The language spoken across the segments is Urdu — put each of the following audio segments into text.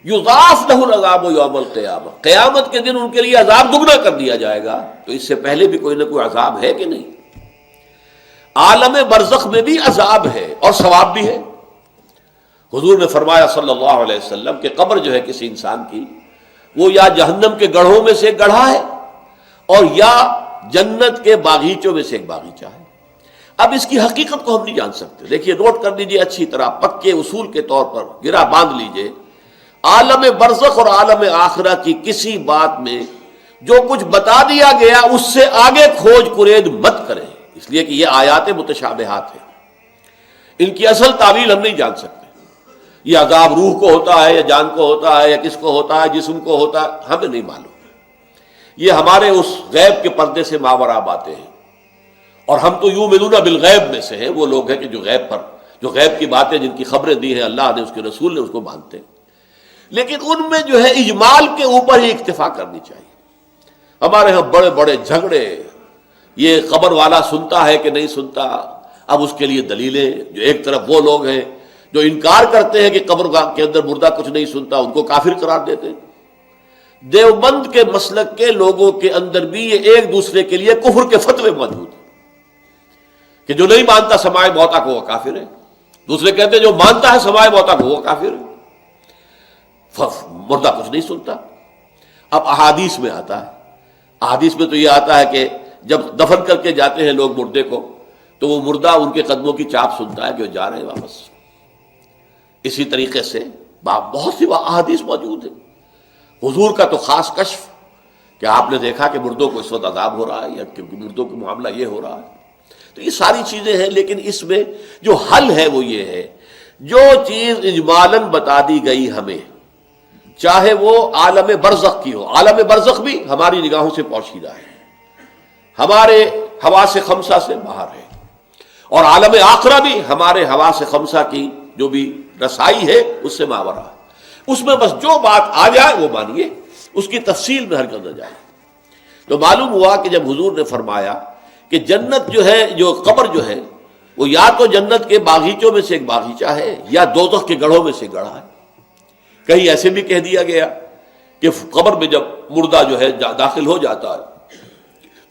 یضاعف لہ العذاب یوم القیامہ، قیامت کے دن ان کے لیے عذاب دگنا کر دیا جائے گا۔ تو اس سے پہلے بھی کوئی نہ کوئی عذاب ہے کہ نہیں؟ عالم برزخ میں بھی عذاب ہے اور ثواب بھی ہے۔ حضور نے فرمایا صلی اللہ علیہ وسلم کہ قبر جو ہے کسی انسان کی، وہ یا جہنم کے گڑھوں میں سے ایک گڑھا ہے اور یا جنت کے باغیچوں میں سے ایک باغیچہ ہے۔ اب اس کی حقیقت کو ہم نہیں جان سکتے۔ دیکھیے، نوٹ کر لیجیے اچھی طرح، پکے اصول کے طور پر گرہ باندھ لیجیے، عالم برزخ اور عالم آخرہ کی کسی بات میں جو کچھ بتا دیا گیا اس سے آگے کھوج کرید مت کریں، اس لیے کہ یہ آیات متشابہات ہیں، ان کی اصل تعویل ہم نہیں جان سکتے۔ یہ عذاب روح کو ہوتا ہے یا جان کو ہوتا ہے یا کس کو ہوتا ہے، جسم کو ہوتا ہے، ہمیں نہیں معلوم۔ یہ ہمارے اس غیب کے پردے سے ماوراء باتیں ہیں، اور ہم تو یؤمنون بالغیب میں سے ہیں، وہ لوگ ہیں کہ جو غیب کی باتیں جن کی خبریں دی ہیں اللہ نے، اس کے رسول نے، اس کو مانتے ہیں۔ لیکن ان میں جو ہے اجمال کے اوپر ہی اکتفا کرنی چاہیے۔ ہمارے ہاں بڑے بڑے جھگڑے، یہ قبر والا سنتا ہے کہ نہیں سنتا، اب اس کے لیے دلیلیں، جو ایک طرف وہ لوگ ہیں جو انکار کرتے ہیں کہ قبر کے اندر مردہ کچھ نہیں سنتا، ان کو کافر قرار دیتے ہیں۔ دیوبند کے مسلک کے لوگوں کے اندر بھی یہ ایک دوسرے کے لیے کفر کے فتوے موجود ہیں کہ جو نہیں مانتا سماع موتا کو وہ کافر ہے، دوسرے کہتے ہیں جو مانتا ہے سماع موتا کو وہ کافر ہے، مردہ کچھ نہیں سنتا۔ اب احادیث میں آتا ہے، احادیث میں تو یہ آتا ہے کہ جب دفن کر کے جاتے ہیں لوگ مردے کو، تو وہ مردہ ان کے قدموں کی چاپ سنتا ہے کہ وہ جا رہے ہیں واپس۔ اسی طریقے سے بہت سی احادیث موجود ہیں۔ حضور کا تو خاص کشف کہ آپ نے دیکھا کہ مردوں کو اس وقت عذاب ہو رہا ہے یا کہ مردوں کا معاملہ یہ ہو رہا ہے۔ تو یہ ساری چیزیں ہیں، لیکن اس میں جو حل ہے وہ یہ ہے، جو چیز اجمالاً بتا دی گئی ہمیں، چاہے وہ عالم برزخ کی ہو، عالم برزخ بھی ہماری نگاہوں سے پوشیدہ ہے، ہمارے حواس خمسہ سے باہر ہے، اور عالم آخرہ بھی ہمارے حواس خمسہ کی جو بھی رسائی ہے اس سے ماوراء ہے۔ اس میں بس جو بات آ جائے وہ مانیے، اس کی تفصیل میں ہرگز نہ جائے۔ تو معلوم ہوا کہ جب حضور نے فرمایا کہ جنت جو ہے، جو قبر جو ہے، وہ یا تو جنت کے باغیچوں میں سے ایک باغیچہ ہے یا دوزخ کے گڑھوں میں سے گڑھا ہے۔ کہیں ایسے بھی کہہ دیا گیا کہ قبر میں جب مردہ جو ہے داخل ہو جاتا ہے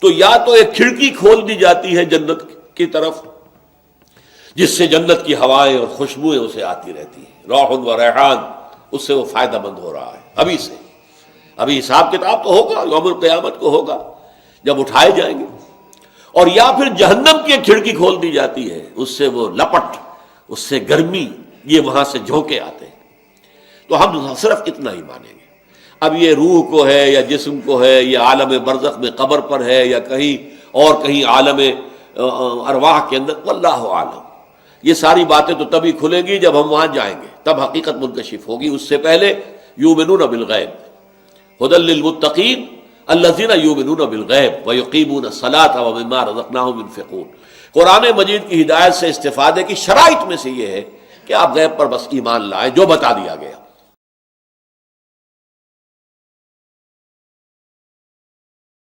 تو یا تو ایک کھڑکی کھول دی جاتی ہے جنت کی طرف، جس سے جنت کی ہوائیں اور خوشبوئیں اسے آتی رہتی ہیں، روح و ریحان، اس سے وہ فائدہ مند ہو رہا ہے ابھی سے۔ ابھی حساب کتاب تو ہوگا، یوم القیامت کو ہوگا جب اٹھائے جائیں گے۔ اور یا پھر جہنم کی ایک کھڑکی کھول دی جاتی ہے، اس سے وہ لپٹ، اس سے گرمی، یہ وہاں سے جھونکے آتے ہیں۔ تو ہم صرف اتنا ہی مانیں گے۔ اب یہ روح کو ہے یا جسم کو ہے، یا عالم برزخ میں قبر پر ہے یا کہیں اور کہیں عالم ارواح کے اندر، واللہ عالم۔ یہ ساری باتیں تو تبھی کھلیں گی جب ہم وہاں جائیں گے، تب حقیقت منکشف ہوگی۔ اس سے پہلے یؤمنون بالغیب ھدی للمتقین الذین یؤمنون بالغیب ویقیمون الصلاۃ ومما رزقناہم ينفقون۔ قرآن مجید کی ہدایت سے استفادے کی شرائط میں سے یہ ہے کہ آپ غیب پر بس ایمان لائیں جو بتا دیا گیا۔